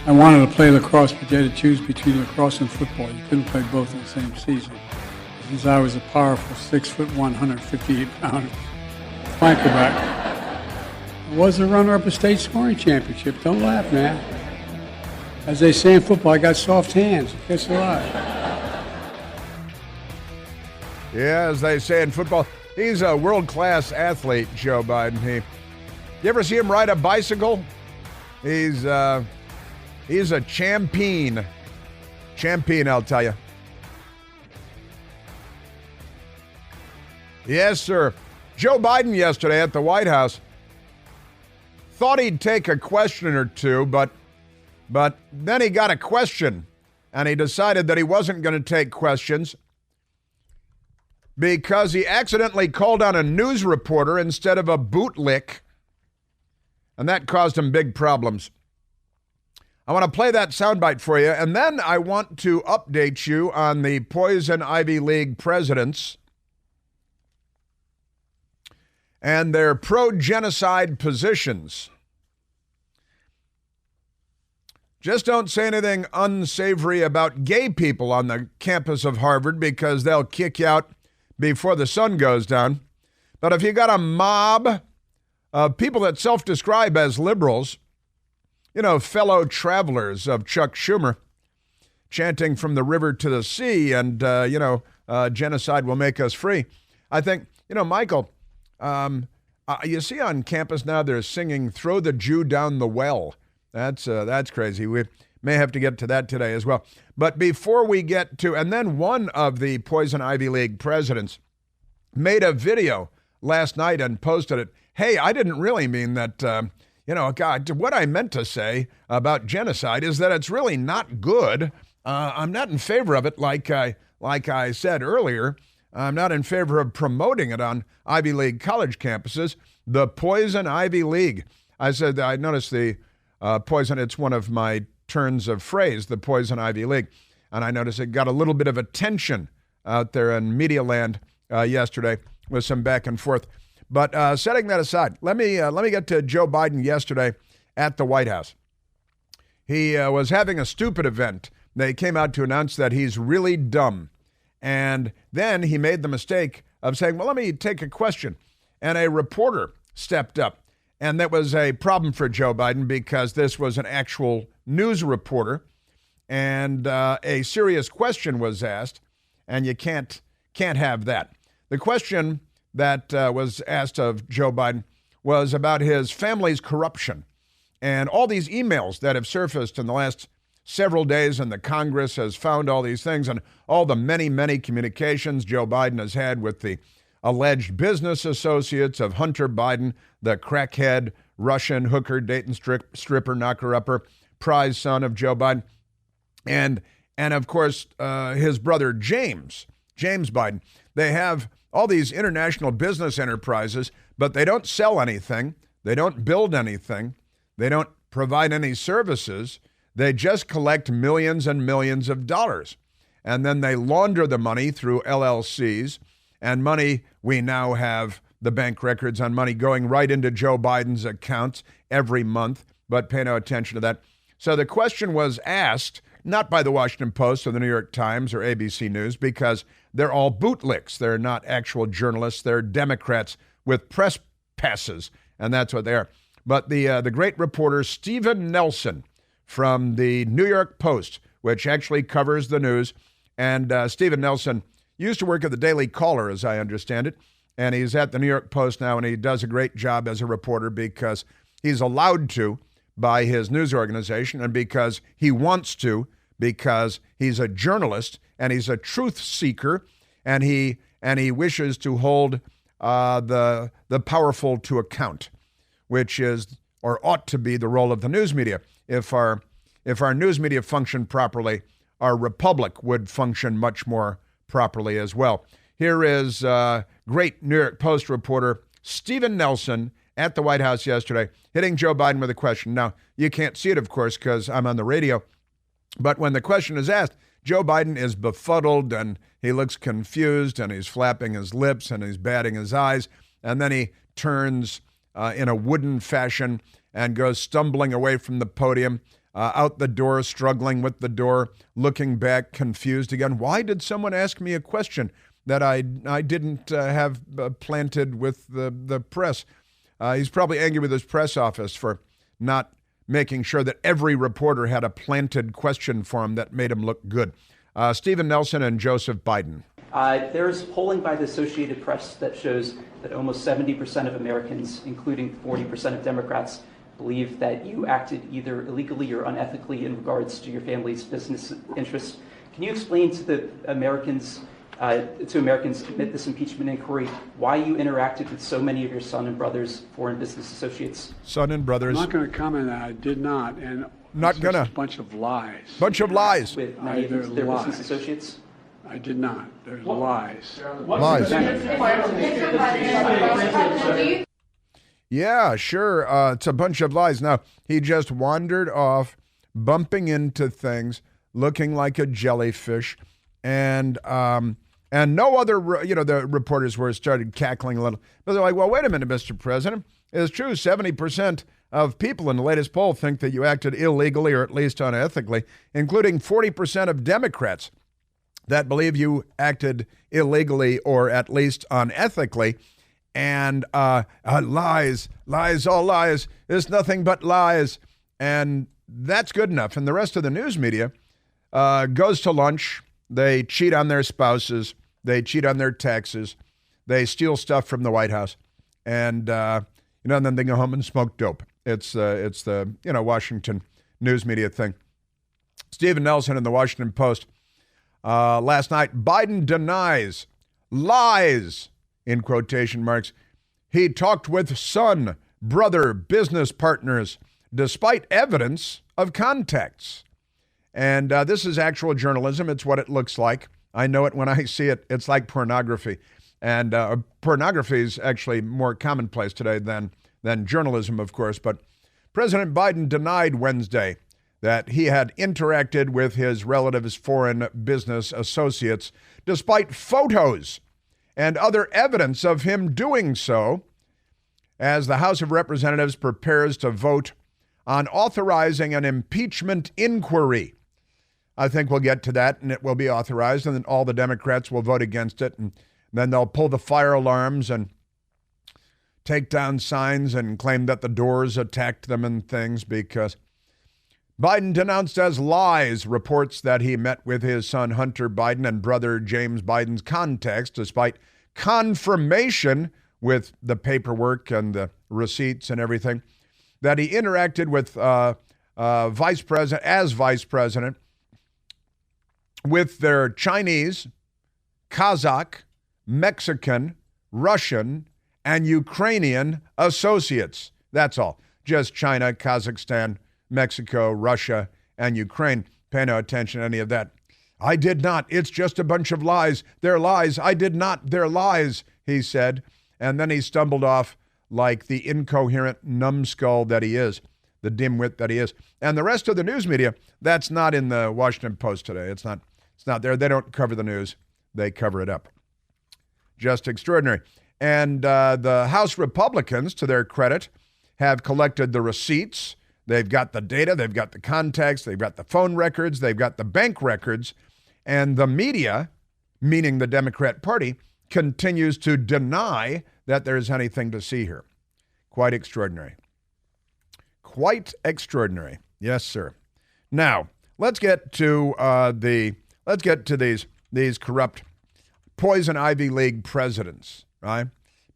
I wanted to play lacrosse, but you had to choose between lacrosse and football. You couldn't play both in the same season. Since I was a powerful 6'1", 158-pound flankerback, I was a runner-up a state scoring championship. Don't laugh, man. As they say in football, I got soft hands. Guess a lot. Yeah, as they say in football, he's a world-class athlete, Joe Biden. You ever see him ride a bicycle? He's a champion. Champion, I'll tell you. Yes, sir. Joe Biden yesterday at the White House thought he'd take a question or two, but then he got a question, and he decided that he wasn't going to take questions because he accidentally called on a news reporter instead of a bootlick, and that caused him big problems. I want to play that soundbite for you, and then I want to update you on the Poison Ivy League presidents and their pro-genocide positions. Just don't say anything unsavory about gay people on the campus of Harvard because they'll kick you out before the sun goes down. But if you got a mob of people that self-describe as liberals, fellow travelers of Chuck Schumer, chanting from the river to the sea and, genocide will make us free. I think, Michael, you see on campus now they're singing "Throw the Jew Down the Well." That's crazy. We may have to get to that today as well. But before we get to, and then one of the Poison Ivy League presidents made a video last night and posted it. Hey, I didn't really mean that, God, what I meant to say about genocide is that it's really not good. I'm not in favor of it like I said earlier. I'm not in favor of promoting it on Ivy League college campuses. The Poison Ivy League. I noticed the poison, it's one of my turns of phrase, the Poison Ivy League. And I noticed it got a little bit of attention out there in media land yesterday with some back and forth. But setting that aside, let me get to Joe Biden yesterday at the White House. He was having a stupid event. They came out to announce that he's really dumb. And then he made the mistake of saying, well, let me take a question. And a reporter stepped up. And that was a problem for Joe Biden because this was an actual news reporter. And a serious question was asked. And you can't have that. The question that was asked of Joe Biden was about his family's corruption. And all these emails that have surfaced in the last several days, and the Congress has found all these things, and all the many, many communications Joe Biden has had with the alleged business associates of Hunter Biden, the crackhead Russian hooker, Dayton stripper, knocker-upper, prize son of Joe Biden, and of course his brother James Biden. They have all these international business enterprises, but they don't sell anything, they don't build anything, they don't provide any services. They just collect millions and millions of dollars. And then they launder the money through LLCs, and money, we now have the bank records on money going right into Joe Biden's accounts every month, but pay no attention to that. So the question was asked, not by the Washington Post or the New York Times or ABC News, because they're all bootlicks. They're not actual journalists. They're Democrats with press passes, and that's what they are. But the great reporter Stephen Nelson from the New York Post, which actually covers the news. And Stephen Nelson used to work at the Daily Caller, as I understand it. And he's at the New York Post now, and he does a great job as a reporter because he's allowed to by his news organization and because he wants to, because he's a journalist and he's a truth seeker, and he wishes to hold the powerful to account, which is or ought to be the role of the news media. If our news media functioned properly, our republic would function much more properly as well. Here is great New York Post reporter Stephen Nelson at the White House yesterday, hitting Joe Biden with a question. Now, you can't see it, of course, because I'm on the radio. But when the question is asked, Joe Biden is befuddled, and he looks confused, and he's flapping his lips, and he's batting his eyes. And then he turns in a wooden fashion and goes stumbling away from the podium out the door, struggling with the door, looking back, confused again. Why did someone ask me a question that I didn't have planted with the press? He's probably angry with his press office for not making sure that every reporter had a planted question for him that made him look good. Stephen Nelson and Joseph Biden. There's polling by the Associated Press that shows that almost 70% of Americans, including 40% of Democrats, believe that you acted either illegally or unethically in regards to your family's business interests. Can you explain to the Americans amid this impeachment inquiry why you interacted with so many of your son and brother's foreign business associates? Son and brothers. I'm not going to comment on that. I did not. And not going to. A bunch of lies. Bunch of lies. With many of their business associates? I did not. There's lies. Lies. Yeah, sure. It's a bunch of lies. Now, he just wandered off, bumping into things, looking like a jellyfish, and no other, the reporters started cackling a little. But they're like, well, wait a minute, Mr. President. It's true, 70% of people in the latest poll think that you acted illegally or at least unethically, including 40% of Democrats that believe you acted illegally or at least unethically. And lies, all lies. There's nothing but lies. And that's good enough. And the rest of the news media goes to lunch. They cheat on their spouses. They cheat on their taxes. They steal stuff from the White House. And, and then they go home and smoke dope. It's the Washington news media thing. Stephen Nelson in the Washington Post. Last night, Biden denies, lies, in quotation marks, he talked with son, brother, business partners, despite evidence of contacts. And this is actual journalism. It's what it looks like. I know it when I see it. It's like pornography. And pornography is actually more commonplace today than journalism, of course. But President Biden denied Wednesday that he had interacted with his relatives' foreign business associates, despite photos and other evidence of him doing so, as the House of Representatives prepares to vote on authorizing an impeachment inquiry. I think we'll get to that, and it will be authorized, and then all the Democrats will vote against it, and then they'll pull the fire alarms and take down signs and claim that the doors attacked them and things, because Biden denounced as lies reports that he met with his son Hunter Biden and brother James Biden's contacts, despite confirmation with the paperwork and the receipts and everything, that he interacted with vice president with their Chinese, Kazakh, Mexican, Russian, and Ukrainian associates. That's all. Just China, Kazakhstan, Mexico, Russia, and Ukraine. Pay no attention to any of that. I did not. It's just a bunch of lies. They're lies. I did not. They're lies, he said. And then he stumbled off like the incoherent numbskull that he is, the dimwit that he is. And the rest of the news media, that's not in the Washington Post today. It's not there. They don't cover the news. They cover it up. Just extraordinary. And the House Republicans, to their credit, have collected the receipts. They've got the data, they've got the contacts, they've got the phone records, they've got the bank records, and the media, meaning the Democrat Party, continues to deny that there's anything to see here. Quite extraordinary. Quite extraordinary. Yes, sir. Now, let's get to these corrupt poison Ivy League presidents, right?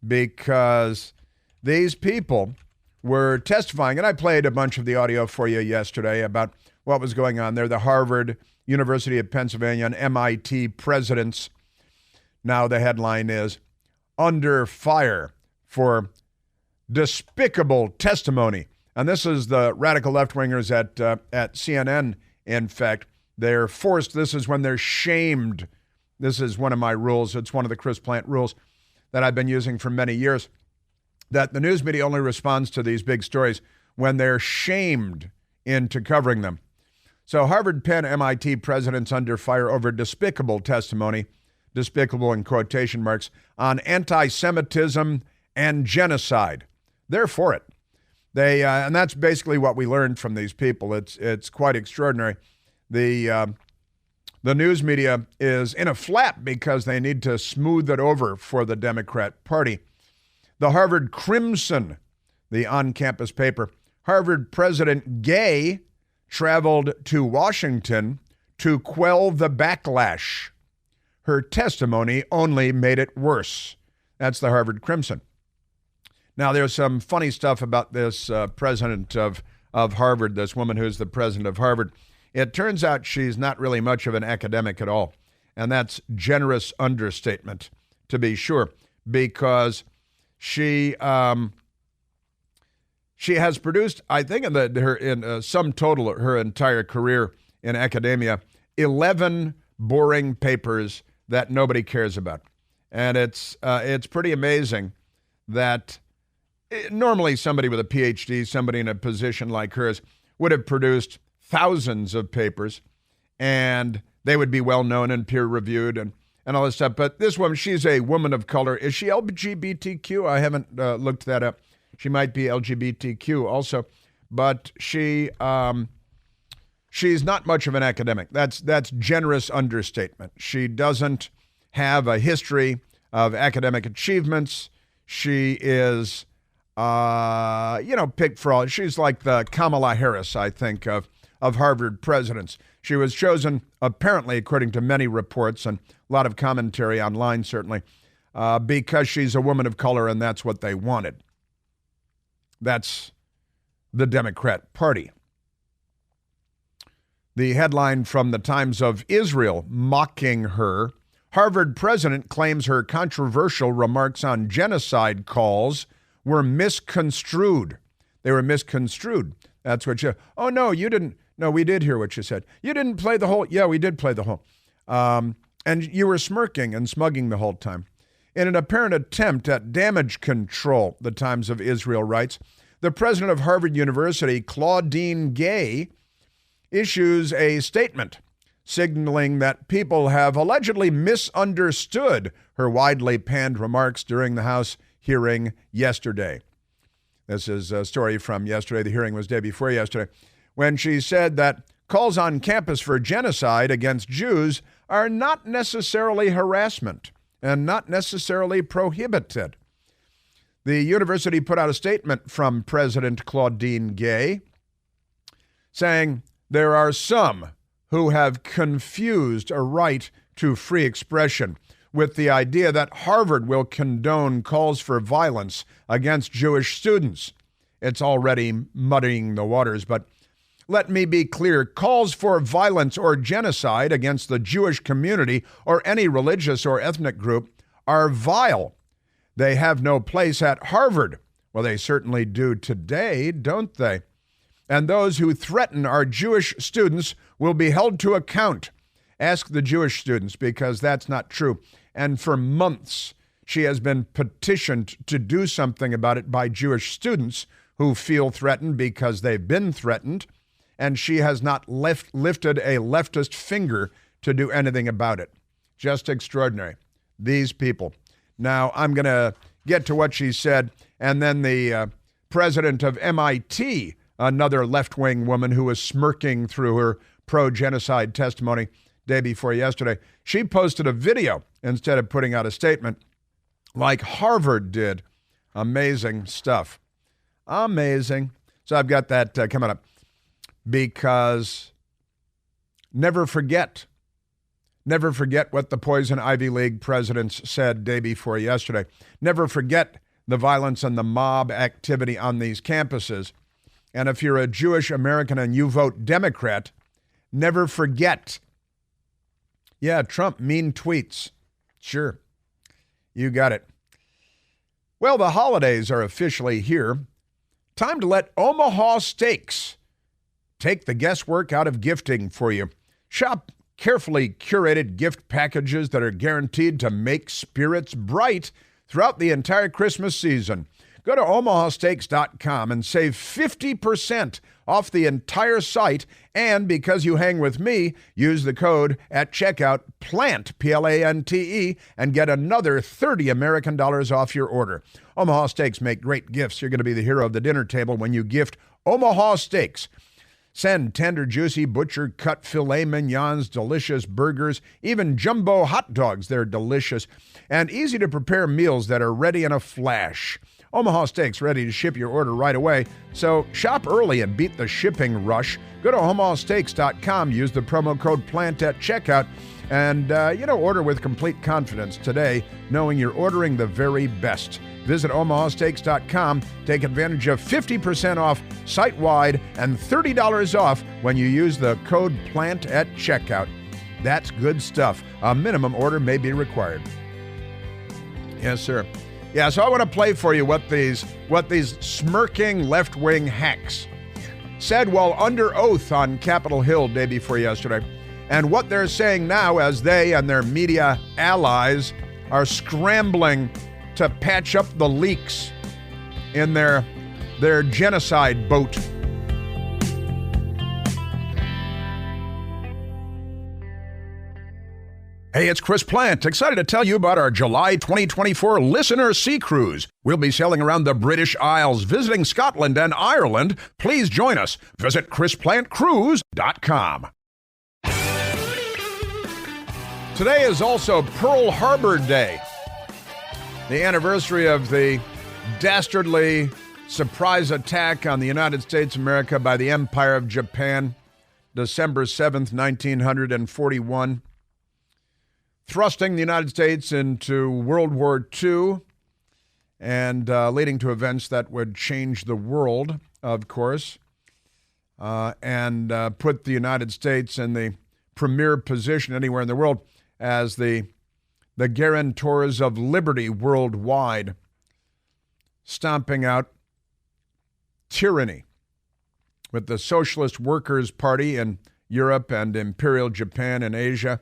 Because these people were testifying, and I played a bunch of the audio for you yesterday about what was going on there. The Harvard, University of Pennsylvania, and MIT presidents. Now the headline is, under fire for despicable testimony. And this is the radical left-wingers at CNN, in fact. They're forced, this is when they're shamed. This is one of my rules. It's one of the Chris Plant rules that I've been using for many years, that the news media only responds to these big stories when they're shamed into covering them. So Harvard, Penn, MIT presidents under fire over despicable testimony, despicable in quotation marks, on anti-Semitism and genocide. They're for it. And that's basically what we learned from these people. It's quite extraordinary. The news media is in a flap because they need to smooth it over for the Democrat Party. The Harvard Crimson, the on-campus paper, Harvard President Gay traveled to Washington to quell the backlash. Her testimony only made it worse. That's the Harvard Crimson. Now, there's some funny stuff about this president of Harvard, this woman who's the president of Harvard. It turns out she's not really much of an academic at all. And that's generous understatement, to be sure, because she has produced, I think, in sum total, her entire career in academia, 11 boring papers that nobody cares about. And it's pretty amazing that normally somebody with a PhD, somebody in a position like hers, would have produced thousands of papers, and they would be well-known and peer-reviewed and all this stuff. But this woman, she's a woman of color. Is she LGBTQ? I haven't looked that up. She might be LGBTQ also, but she's not much of an academic. That's generous understatement. She doesn't have a history of academic achievements. She is, picked for all. She's like the Kamala Harris, I think, of Harvard presidents. She was chosen, apparently, according to many reports and a lot of commentary online, certainly, because she's a woman of color, and that's what they wanted. That's the Democrat Party. The headline from the Times of Israel mocking her: Harvard president claims her controversial remarks on genocide calls were misconstrued. They were misconstrued. That's what oh, no, you didn't. No, we did hear what you said. You didn't play the whole. Yeah, we did play the whole. And you were smirking and smugging the whole time. In an apparent attempt at damage control, the Times of Israel writes, the president of Harvard University, Claudine Gay, issues a statement signaling that people have allegedly misunderstood her widely panned remarks during the House hearing yesterday. This is a story from yesterday. The hearing was day before yesterday, when she said that calls on campus for genocide against Jews are not necessarily harassment and not necessarily prohibited. The university put out a statement from President Claudine Gay saying there are some who have confused a right to free expression with the idea that Harvard will condone calls for violence against Jewish students. It's already muddying the waters, but let me be clear. Calls for violence or genocide against the Jewish community or any religious or ethnic group are vile. They have no place at Harvard. Well, they certainly do today, don't they? And those who threaten our Jewish students will be held to account. Ask the Jewish students, because that's not true. And for months, she has been petitioned to do something about it by Jewish students who feel threatened because they've been threatened, and she has not lifted a leftist finger to do anything about it. Just extraordinary. These people. Now, I'm going to get to what she said, and then the president of MIT, another left-wing woman who was smirking through her pro-genocide testimony day before yesterday, she posted a video instead of putting out a statement like Harvard did. Amazing stuff. Amazing. So I've got that coming up, because never forget what the Poison Ivy League presidents said day before yesterday. Never forget the violence and the mob activity on these campuses. And if you're a Jewish American and you vote Democrat, never forget. Yeah, Trump, mean tweets. Sure, you got it. Well, the holidays are officially here. Time to let Omaha Steaks take the guesswork out of gifting for you. Shop carefully curated gift packages that are guaranteed to make spirits bright throughout the entire Christmas season. Go to omahasteaks.com and save 50% off the entire site. And because you hang with me, use the code at checkout, PLANTE, P-L-A-N-T-E, and get another $30 American off your order. Omaha Steaks make great gifts. You're going to be the hero of the dinner table when you gift Omaha Steaks. Send tender, juicy, butcher-cut filet mignons, delicious burgers, even jumbo hot dogs. They're delicious and easy-to-prepare meals that are ready in a flash. Omaha Steaks ready to ship your order right away, so shop early and beat the shipping rush. Go to omahasteaks.com, use the promo code PLANT at checkout, and, order with complete confidence today, knowing you're ordering the very best. Visit omahasteaks.com. Take advantage of 50% off site-wide and $30 off when you use the code PLANT at checkout. That's good stuff. A minimum order may be required. Yes, sir. Yeah, so I want to play for you what these smirking left-wing hacks said while under oath on Capitol Hill day before yesterday, and what they're saying now as they and their media allies are scrambling to patch up the leaks in their genocide boat. Hey, it's Chris Plant, excited to tell you about our July 2024 Listener Sea Cruise. We'll be sailing around the British Isles, visiting Scotland and Ireland. Please join us. Visit ChrisPlantCruise.com. Today is also Pearl Harbor Day, the anniversary of the dastardly surprise attack on the United States of America by the Empire of Japan, December 7th, 1941, thrusting the United States into World War II and leading to events that would change the world, of course, and put the United States in the premier position anywhere in the world as the guarantors of liberty worldwide, stomping out tyranny with the Socialist Workers' Party in Europe and Imperial Japan in Asia,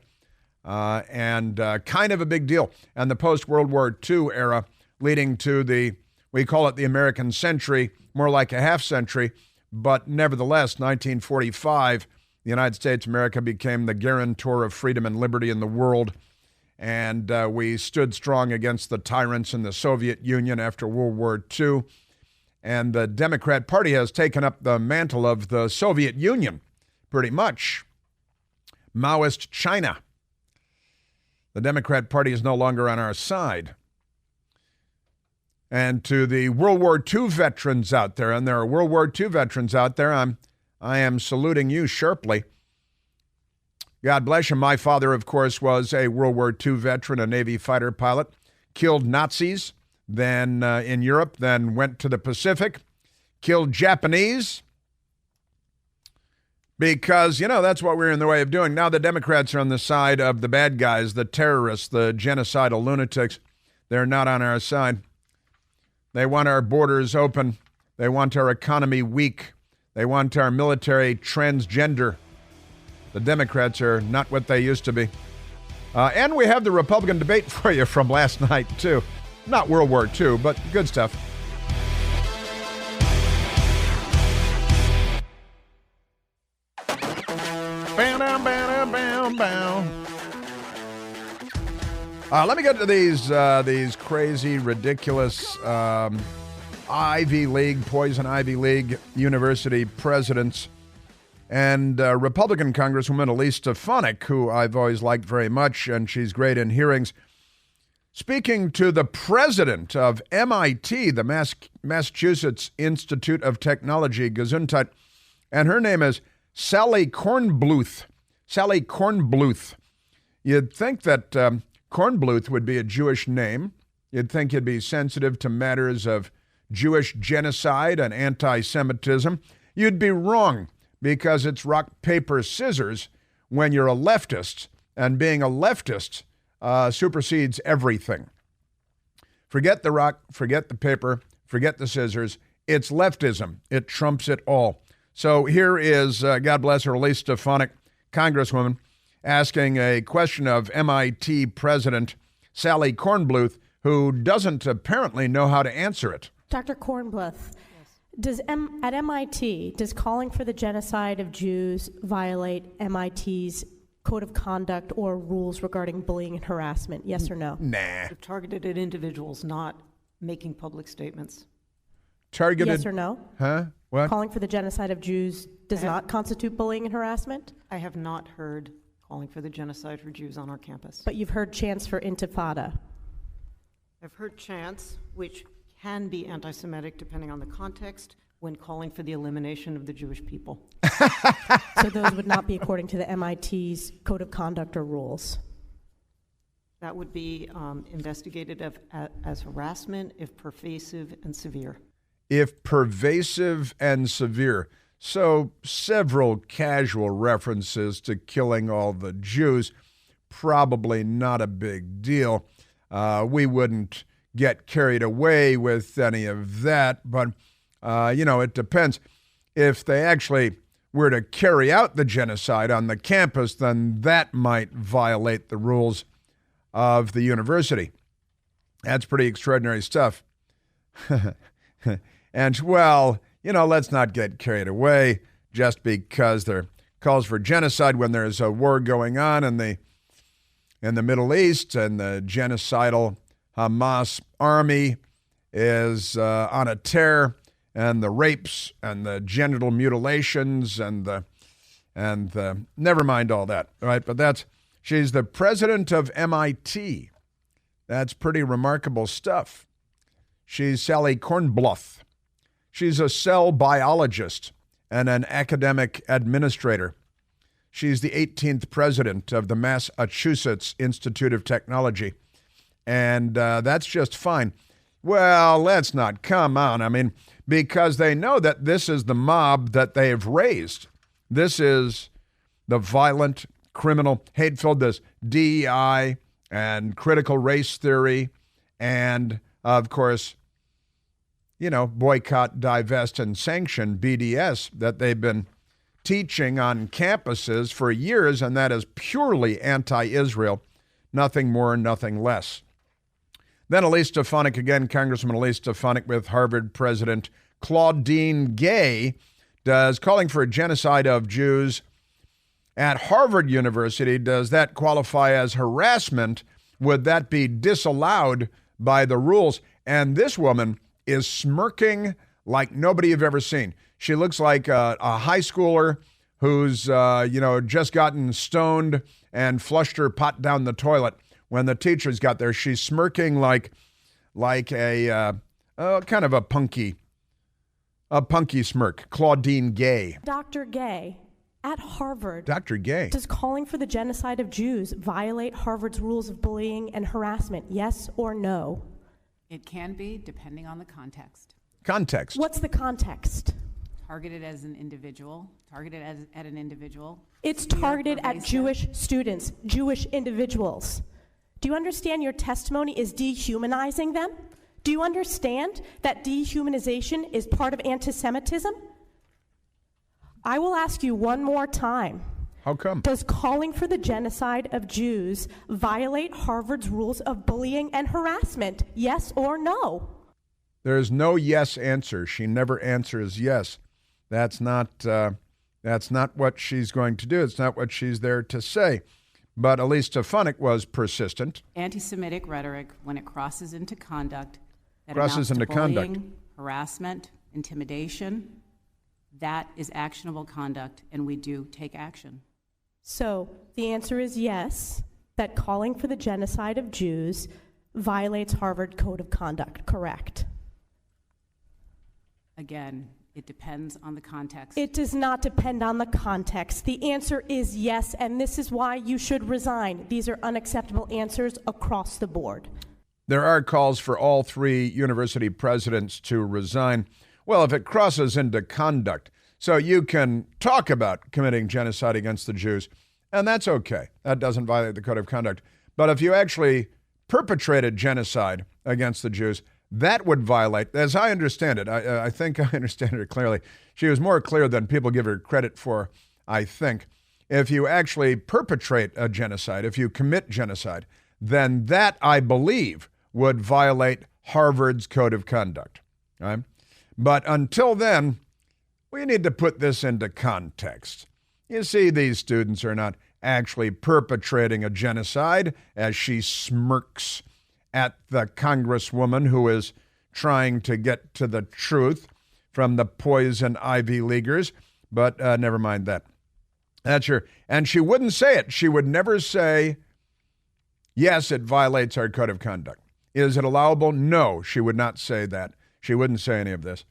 and kind of a big deal. And the post-World War II era leading to we call it the American century, more like a half century, but nevertheless, 1945, the United States of America became the guarantor of freedom and liberty in the world. And we stood strong against the tyrants in the Soviet Union after World War II. And the Democrat Party has taken up the mantle of the Soviet Union, pretty much. Maoist China. The Democrat Party is no longer on our side. And to the World War II veterans out there, and there are World War II veterans out there, I am saluting you sharply. God bless you. My father, of course, was a World War II veteran, a Navy fighter pilot, killed Nazis, then in Europe, then went to the Pacific, killed Japanese, because, that's what we're in the way of doing. Now the Democrats are on the side of the bad guys, the terrorists, the genocidal lunatics. They're not on our side. They want our borders open. They want our economy weak. They want our military transgender. The Democrats are not what they used to be. And we have the Republican debate for you from last night, too. Not World War II, but good stuff. Let me get to these crazy, ridiculous Ivy League, poison Ivy League university presidents and Republican Congresswoman Elise Stefanik, who I've always liked very much, and she's great in hearings, speaking to the president of MIT, the Massachusetts Institute of Technology, Gesundheit, and her name is Sally Kornbluth. Sally Kornbluth. You'd think that Kornbluth would be a Jewish name. You'd think he'd be sensitive to matters of Jewish genocide and anti-Semitism. You'd be wrong, because it's rock, paper, scissors when you're a leftist, and being a leftist supersedes everything. Forget the rock, forget the paper, forget the scissors. It's leftism. It trumps it all. So here is, God bless her, Elise Stefanik, Congresswoman, asking a question of MIT President Sally Kornbluth, who doesn't apparently know how to answer it. Dr. Kornbluth, at MIT, does calling for the genocide of Jews violate MIT's code of conduct or rules regarding bullying and harassment? Yes or no? Nah. Targeted at individuals, not making public statements. Targeted? Yes or no? Huh? What? Calling for the genocide of Jews does not constitute bullying and harassment? I have not heard calling for the genocide for Jews on our campus. But you've heard chants for intifada. I've heard chants, which can be anti-Semitic depending on the context, when calling for the elimination of the Jewish people. So those would not be according to the MIT's code of conduct or rules. That would be investigated as harassment if pervasive and severe. If pervasive and severe. So several casual references to killing all the Jews, probably not a big deal. We wouldn't get carried away with any of that, but, it depends. If they actually were to carry out the genocide on the campus, then that might violate the rules of the university. That's pretty extraordinary stuff. And, well, let's not get carried away just because there are calls for genocide when there's a war going on in the Middle East and the genocidal Hamas army is on a tear, and the rapes and the genital mutilations and the never mind all that, right? But she's the president of MIT. That's pretty remarkable stuff. She's Sally Kornbluth. She's a cell biologist and an academic administrator. She's the 18th president of the Massachusetts Institute of Technology. And that's just fine. Well, let's not come on. I mean, because they know that this is the mob that they've raised. This is the violent, criminal, hate-filled, this DEI and critical race theory and, of course, boycott, divest, and sanction, BDS, that they've been teaching on campuses for years, and that is purely anti-Israel, nothing more, nothing less. Then Elise Stefanik, again, Congressman Elise Stefanik with Harvard President Claudine Gay, does calling for a genocide of Jews at Harvard University, does that qualify as harassment? Would that be disallowed by the rules? And this woman is smirking like nobody you've ever seen. She looks like a high schooler who's, just gotten stoned and flushed her pot down the toilet when the teachers got there. She's smirking like a kind of a punky smirk. Claudine Gay. Dr. Gay, at Harvard, Dr. Gay, does calling for the genocide of Jews violate Harvard's rules of bullying and harassment? Yes or no? It can be, depending on the context. Context. What's the context? Targeted at an individual. It's targeted at Jewish students, Jewish individuals. Do you understand your testimony is dehumanizing them? Do you understand that dehumanization is part of anti-Semitism? I will ask you one more time. How come? Does calling for the genocide of Jews violate Harvard's rules of bullying and harassment? Yes or no? There's no yes answer. She never answers yes. That's not what she's going to do. It's not what she's there to say. But Elise Stefanik was persistent. Anti-Semitic rhetoric, when it crosses into conduct, that crosses into bullying, harassment, intimidation, that is actionable conduct, and we do take action. So the answer is yes, that calling for the genocide of Jews violates Harvard Code of Conduct, correct? Again, it depends on the context. It does not depend on the context. The answer is yes, and this is why you should resign. These are unacceptable answers across the board. There are calls for all three university presidents to resign. Well, if it crosses into conduct, so you can talk about committing genocide against the Jews, and that's okay. That doesn't violate the Code of Conduct. But if you actually perpetrated genocide against the Jews, that would violate, as I understand it, I think I understand it clearly. She was more clear than people give her credit for, I think. If you actually perpetrate a genocide, if you commit genocide, then that, I believe, would violate Harvard's Code of Conduct. Right? But until then, we need to put this into context. You see, these students are not actually perpetrating a genocide, as she smirks at the congresswoman who is trying to get to the truth from the poison Ivy Leaguers. But never mind that. That's her. And she wouldn't say it. She would never say, yes, it violates our code of conduct. Is it allowable? No, she would not say that. She wouldn't say any of this.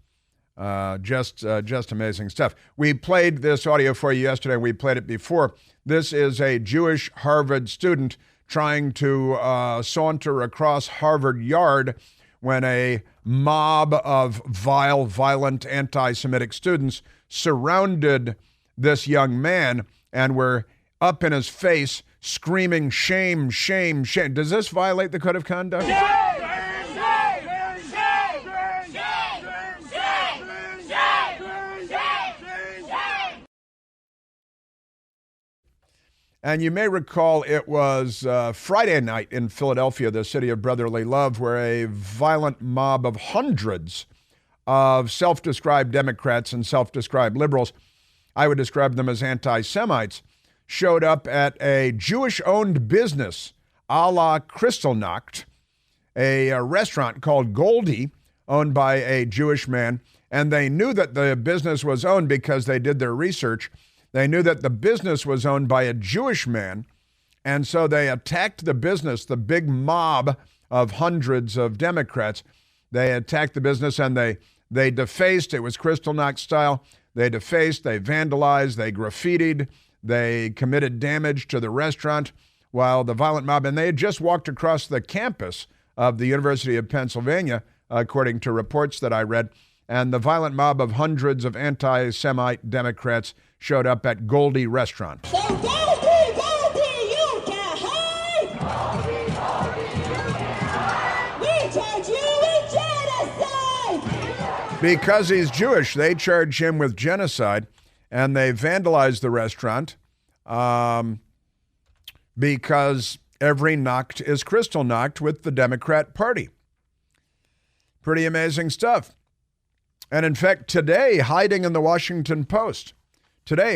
Just amazing stuff. We played this audio for you yesterday. We played it before. This is a Jewish Harvard student trying to saunter across Harvard Yard when a mob of vile, violent, anti-Semitic students surrounded this young man and were up in his face screaming, shame, shame, shame. Does this violate the code of conduct? And you may recall it was Friday night in Philadelphia, the city of brotherly love, where a violent mob of hundreds of self-described Democrats and self-described liberals, I would describe them as anti-Semites, showed up at a Jewish-owned business, a la Kristallnacht, a restaurant called Goldie, owned by a Jewish man. And they knew that the business was owned because they did their research. They knew that the business was owned by a Jewish man, and so they attacked the business, the big mob of hundreds of Democrats. They attacked the business and they defaced. It was Kristallnacht style. They defaced, they vandalized, they graffitied, they committed damage to the restaurant while the violent mob, and they had just walked across the campus of the University of Pennsylvania, according to reports that I read, and the violent mob of hundreds of anti-Semite Democrats showed up at Goldie Restaurant. So Goldie, you can hide! We charge you with genocide! Because he's Jewish, they charge him with genocide, and they vandalized the restaurant because every Nacht is Kristallnacht with the Democrat Party. Pretty amazing stuff. And in fact, today, hiding in the Washington Post. Where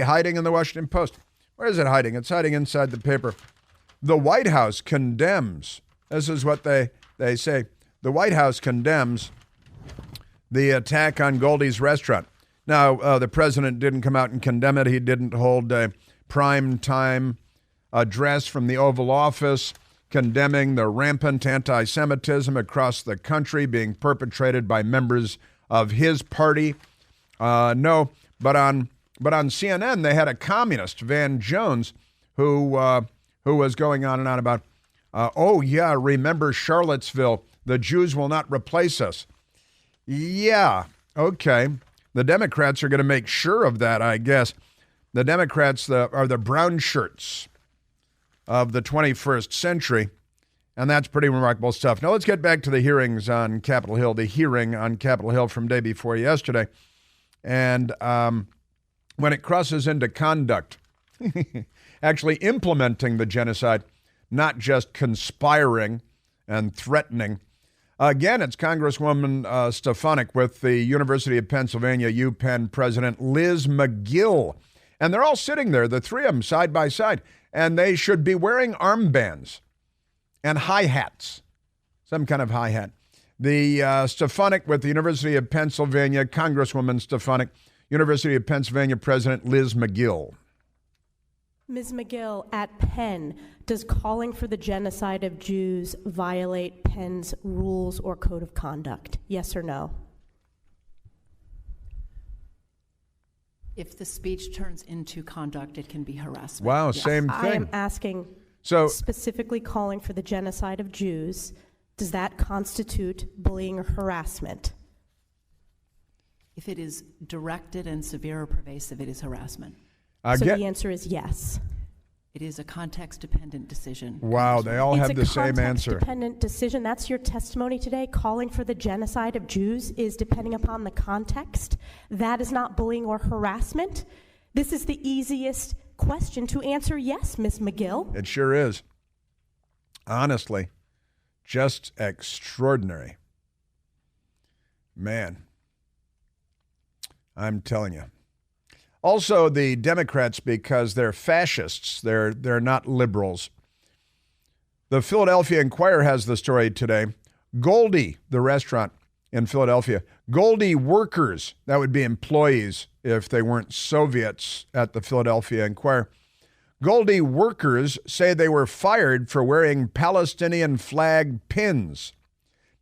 is it hiding? It's hiding inside the paper. The White House condemns, this is what they say, the White House condemns the attack on Goldie's restaurant. Now, the president didn't come out and condemn it. He didn't hold a prime time address from the Oval Office condemning the rampant anti-Semitism across the country being perpetrated by members of his party. No, but on CNN, they had a communist, Van Jones, who was going on and on about, remember Charlottesville, the Jews will not replace us. Yeah, okay. The Democrats are going to make sure of that, I guess. The Democrats are the brown shirts of the 21st century, and that's pretty remarkable stuff. Now let's get back to the hearings on Capitol Hill, the hearing on Capitol Hill from day before yesterday. And when it crosses into conduct, actually implementing the genocide, not just conspiring and threatening. Again, it's Congresswoman Stefanik with the University of Pennsylvania UPenn President Liz McGill. And they're all sitting there, the three of them side by side, and they should be wearing armbands and hi-hats, some kind of hi-hat. The Stefanik with the University of Pennsylvania, Congresswoman Stefanik, University of Pennsylvania President Liz McGill. Ms. McGill, at Penn, does calling for the genocide of Jews violate Penn's rules or code of conduct? Yes or no? If the speech turns into conduct, it can be harassment. Wow, Yes. same I thing. am asking, So specifically calling for the genocide of Jews, does that constitute bullying or harassment? If it is directed and severe or pervasive, it is harassment. So the answer is yes. It is a context-dependent decision. wow, they all have the same It's a answer. context-dependent decision. That's your testimony today. Calling for the genocide of Jews is depending upon the context. That is not bullying or harassment. This is the easiest question to answer yes, Ms. McGill. It sure is. Honestly, just extraordinary. Man, I'm telling you. Also, the Democrats, because they're fascists, they're not liberals. The Philadelphia Inquirer has the story today. Goldie, the restaurant in Philadelphia, Goldie workers, that would be employees if they weren't Soviets at the Philadelphia Inquirer. Goldie workers say they were fired for wearing Palestinian flag pins.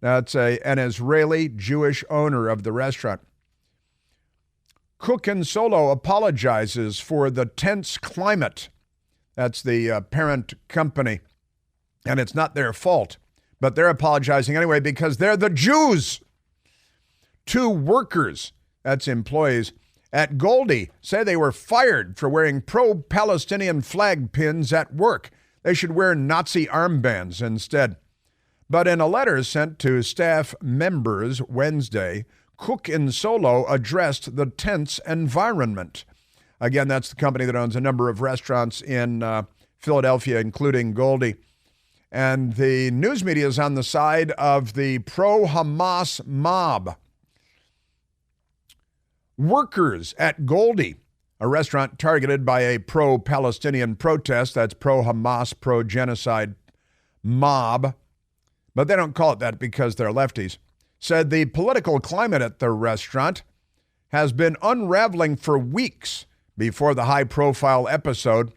Now, it's an Israeli Jewish owner of the restaurant. Cook and Solo apologizes for the tense climate. That's the parent company. And it's not their fault, but they're apologizing anyway because they're the Jews. 2 workers, that's employees, at Goldie say they were fired for wearing pro-Palestinian flag pins at work. They should wear Nazi armbands instead. But in a letter sent to staff members Wednesday, Cook and Solo addressed the tense environment. Again, that's the company that owns a number of restaurants in Philadelphia, including Goldie. And the news media is on the side of the pro-Hamas mob. Workers at Goldie, a restaurant targeted by a pro-Palestinian protest, that's pro-Hamas, pro-genocide mob, but they don't call it that because they're lefties, said the political climate at the restaurant has been unraveling for weeks before the high-profile episode,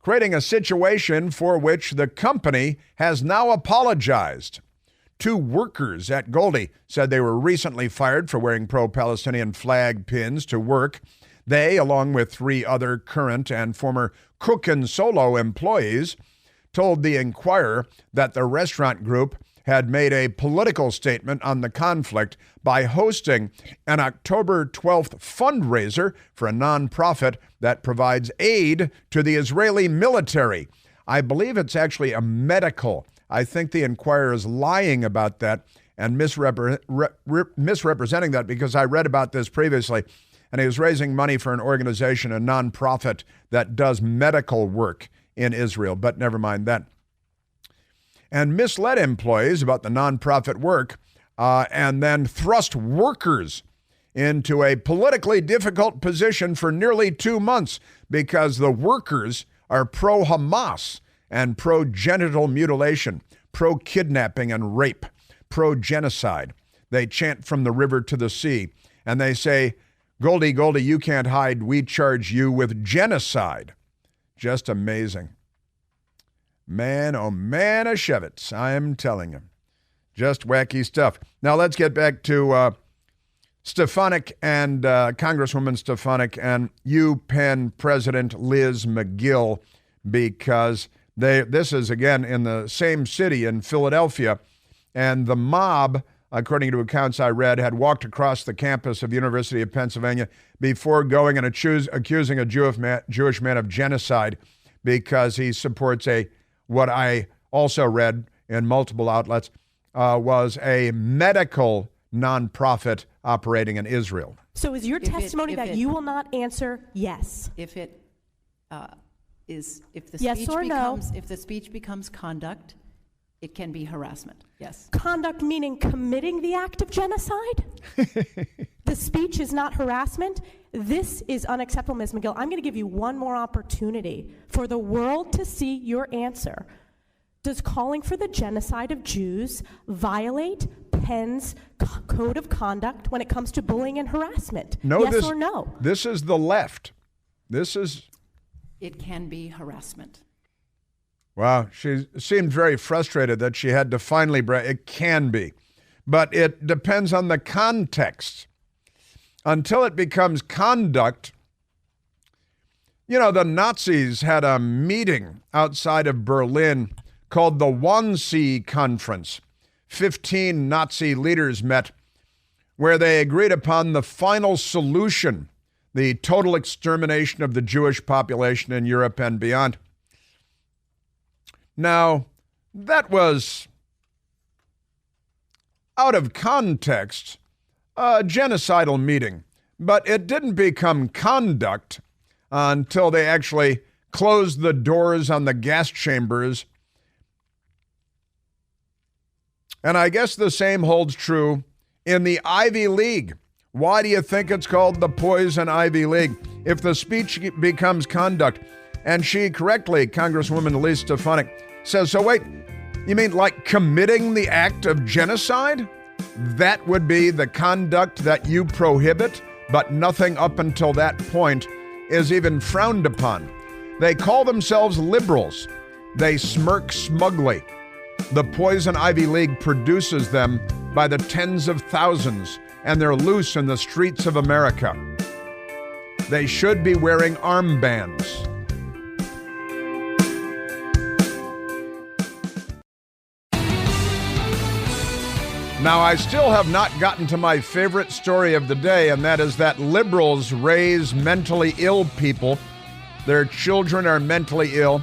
creating a situation for which the company has now apologized. 2 workers at Goldie said they were recently fired for wearing pro-Palestinian flag pins to work. They, along with 3 other current and former Cook and Solo employees, told the Inquirer that the restaurant group had made a political statement on the conflict by hosting an October 12th fundraiser for a nonprofit that provides aid to the Israeli military. I believe it's actually a medical. I think the Inquirer is lying about that and misrepresenting that because I read about this previously, and he was raising money for an organization, a nonprofit that does medical work in Israel, but never mind that. And misled employees about the nonprofit work and then thrust workers into a politically difficult position for nearly 2 months because the workers are pro-Hamas and pro-genital mutilation, pro-kidnapping and rape, pro-genocide. They chant from the river to the sea, and they say, Goldie, Goldie, you can't hide. We charge you with genocide. Just amazing. Man, oh man, a Shevitz, I'm telling you. Just wacky stuff. Now let's get back to Stefanik and Congresswoman Stefanik and UPenn President Liz McGill, because this is, again, in the same city in Philadelphia, and the mob, according to accounts I read, had walked across the campus of the University of Pennsylvania before going and accusing a Jewish man of genocide because he supports what I also read in multiple outlets, was a medical nonprofit operating in Israel. So is your testimony that you will not answer yes? If the Yes speech or no? if the speech becomes conduct, it can be harassment. Yes. Conduct meaning committing the act of genocide? The speech is not harassment? This is unacceptable, Ms. McGill. I'm going to give you one more opportunity for the world to see your answer. Does calling for the genocide of Jews violate Penn's code of conduct when it comes to bullying and harassment? No, yes or no? This is the left. It can be harassment. Wow, she seemed very frustrated that she had to finally it can be. But it depends on the context. Until it becomes conduct, the Nazis had a meeting outside of Berlin called the Wannsee Conference. 15 Nazi leaders met where they agreed upon the final solution, the total extermination of the Jewish population in Europe and beyond. Now, that was, out of context, a genocidal meeting, but it didn't become conduct until they actually closed the doors on the gas chambers. And I guess the same holds true in the Ivy League. Why do you think it's called the Poison Ivy League? If the speech becomes conduct, and she correctly, Congresswoman Elise Stefanik, says, so wait, you mean like committing the act of genocide? That would be the conduct that you prohibit, but nothing up until that point is even frowned upon. They call themselves liberals. They smirk smugly. The Poison Ivy League produces them by the tens of thousands, and they're loose in the streets of America. They should be wearing armbands. Now, I still have not gotten to my favorite story of the day, and that is that liberals raise mentally ill people. Their children are mentally ill.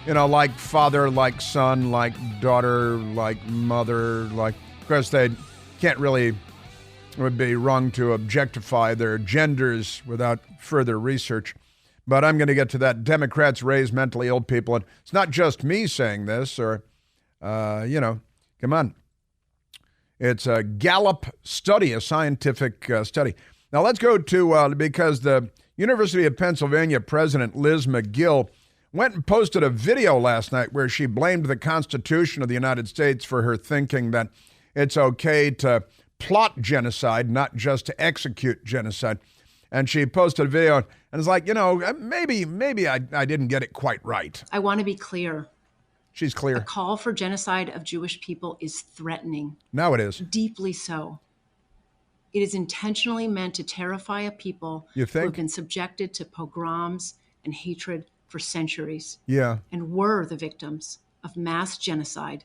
You know, like father, like son, like daughter, like mother, like, of course, they can't really, it would be wrong to objectify their genders without further research. But I'm going to get to that. Democrats raise mentally ill people. And it's not just me saying this or, come on. It's a Gallup study, a scientific study. Now let's go to, because the University of Pennsylvania president, Liz McGill, went and posted a video last night where she blamed the Constitution of the United States for her thinking that it's okay to plot genocide, not just to execute genocide. And she posted a video and it's like, maybe I didn't get it quite right. I want to be clear. She's clear. The call for genocide of Jewish people is threatening. Now it is. Deeply so. It is intentionally meant to terrify a people who have been subjected to pogroms and hatred for centuries. Yeah. And were the victims of mass genocide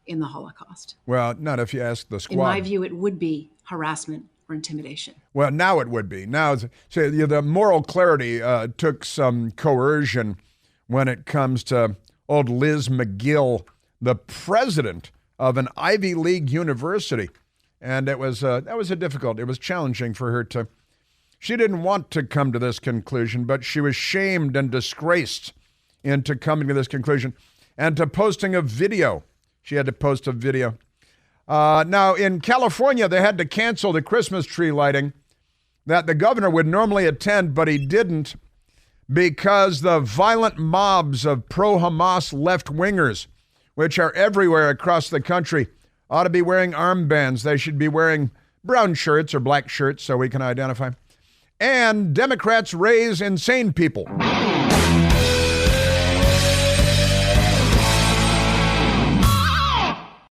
in the Holocaust. Well, not if you ask the squad. In my view, it would be harassment or intimidation. Well, now it would be. Now, so the moral clarity took some coercion when it comes to old Liz McGill, the president of an Ivy League university. And it was it was challenging for her to, she didn't want to come to this conclusion, but she was shamed and disgraced into coming to this conclusion and to posting a video. She had to post a video. Now, in California, they had to cancel the Christmas tree lighting that the governor would normally attend, but he didn't because the violent mobs of pro-Hamas left-wingers, which are everywhere across the country, ought to be wearing armbands. They should be wearing brown shirts or black shirts so we can identify. And Democrats raise insane people.